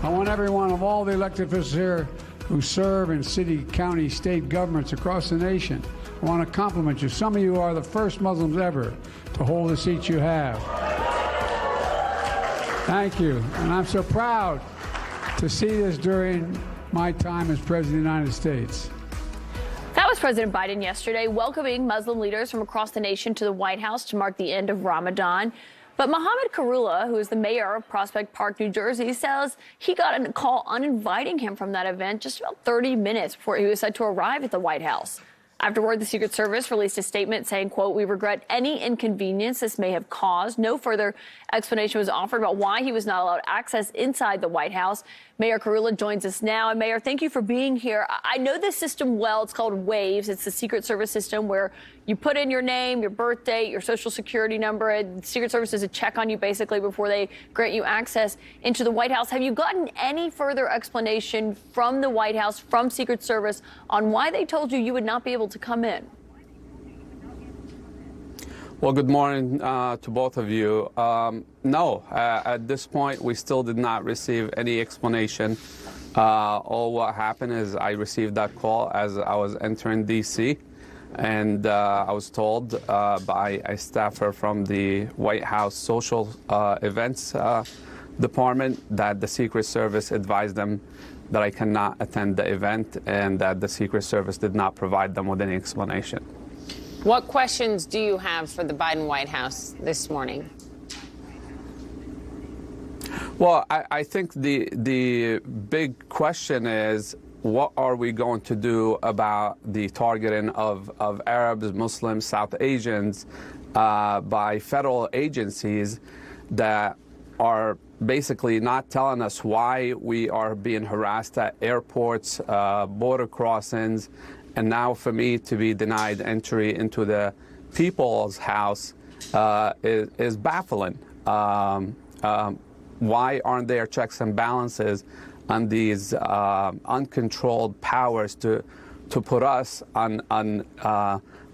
I want everyone of all the elected officials here who serve in city, county, state governments across the nation. I want to compliment you. Some of you are the first Muslims ever to hold the seats you have. Thank you. And I'm so proud to see this during my time as President of the United States. That was President Biden yesterday welcoming Muslim leaders from across the nation to the White House to mark the end of Ramadan. But Mohamed Khairullah, who is the mayor of Prospect Park, New Jersey, says he got a call uninviting him from that event just about 30 minutes before he was set to arrive at the White House. Afterward, the Secret Service released a statement saying, quote, "We regret any inconvenience this may have caused." No further explanation was offered about why he was not allowed access inside the White House. Mayor Khairullah joins us now. And Mayor, thank you for being here. I know this system well. It's called WAVES. It's the Secret Service system where you put in your name, your birth date, your social security number, and the Secret Service does a check on you basically before they grant you access into the White House. Have you gotten any further explanation from the White House, from Secret Service, on why they told you you would not be able to come in? Well, good morning to both of you. No, at this point, we still did not receive any explanation. All what happened is I received that call as I was entering D.C., and I was told by a staffer from the White House Social Events Department that the Secret Service advised them that I cannot attend the event and that the Secret Service did not provide them with any explanation. What questions do you have for the Biden White House this morning? Well, I think the big question is, what are we going to do about the targeting of Arabs, Muslims, South Asians by federal agencies that are basically not telling us why we are being harassed at airports, border crossings, and now for me to be denied entry into the people's house is baffling. Why aren't there checks and balances on these uncontrolled powers to put us on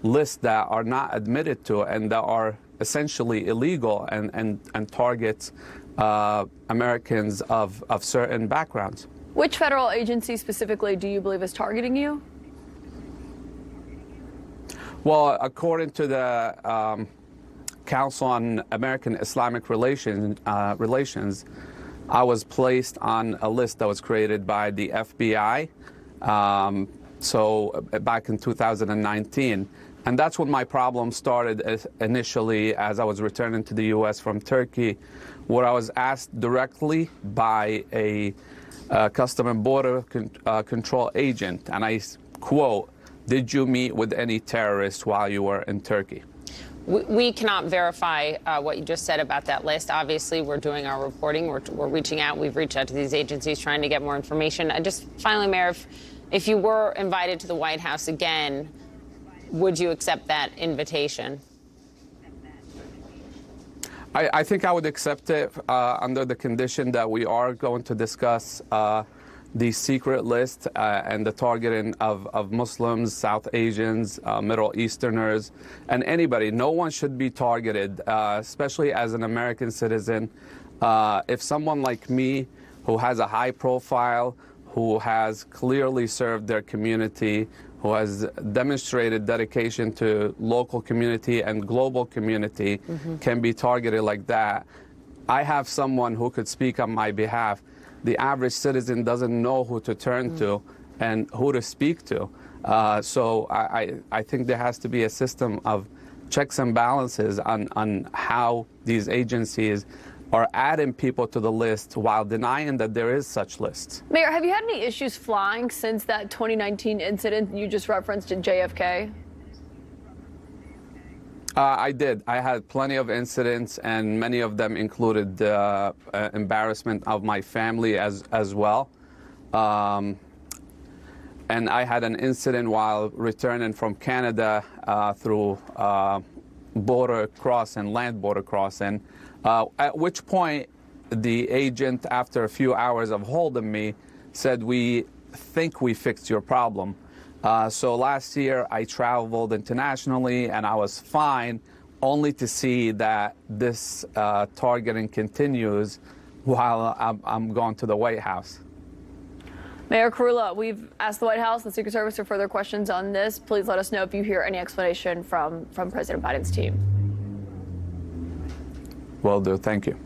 lists that are not admitted to and that are essentially illegal and targets Americans of certain backgrounds? Which federal agency specifically do you believe is targeting you? Well, according to the Council on American Islamic Relations, I was placed on a list that was created by the FBI, so back in 2019. And that's when my problem started initially as I was returning to the U.S. from Turkey, where I was asked directly by a Custom and Border Control agent, and I quote, "Did you meet with any terrorists while you were in Turkey?" We cannot verify what you just said about that list. Obviously, we're doing our reporting. We're reaching out. We've reached out to these agencies trying to get more information. Just finally, Mayor, if you were invited to the White House again, would you accept that invitation? I think I would accept it under the condition that we are going to discuss the secret list and the targeting of Muslims, South Asians, Middle Easterners, and anybody. No one should be targeted, especially as an American citizen. If someone like me, who has a high profile, who has clearly served their community, who has demonstrated dedication to local community and global community, can be targeted like that, I have someone who could speak on my behalf. The average citizen doesn't know who to turn to and who to speak to. So I think there has to be a system of checks and balances on how these agencies are adding people to the list while denying that there is such lists. Mayor, have you had any issues flying since that 2019 incident you just referenced in JFK? I did. I had plenty of incidents, and many of them included the embarrassment of my family as well. And I had an incident while returning from Canada through border crossing, land border crossing, at which point the agent, after a few hours of holding me, said, "We think we fixed your problem." So last year I traveled internationally and I was fine, only to see that this targeting continues while I'm going to the White House. Mayor Khairullah, we've asked the White House and the Secret Service for further questions on this. Please let us know if you hear any explanation from President Biden's team. Will do. Thank you.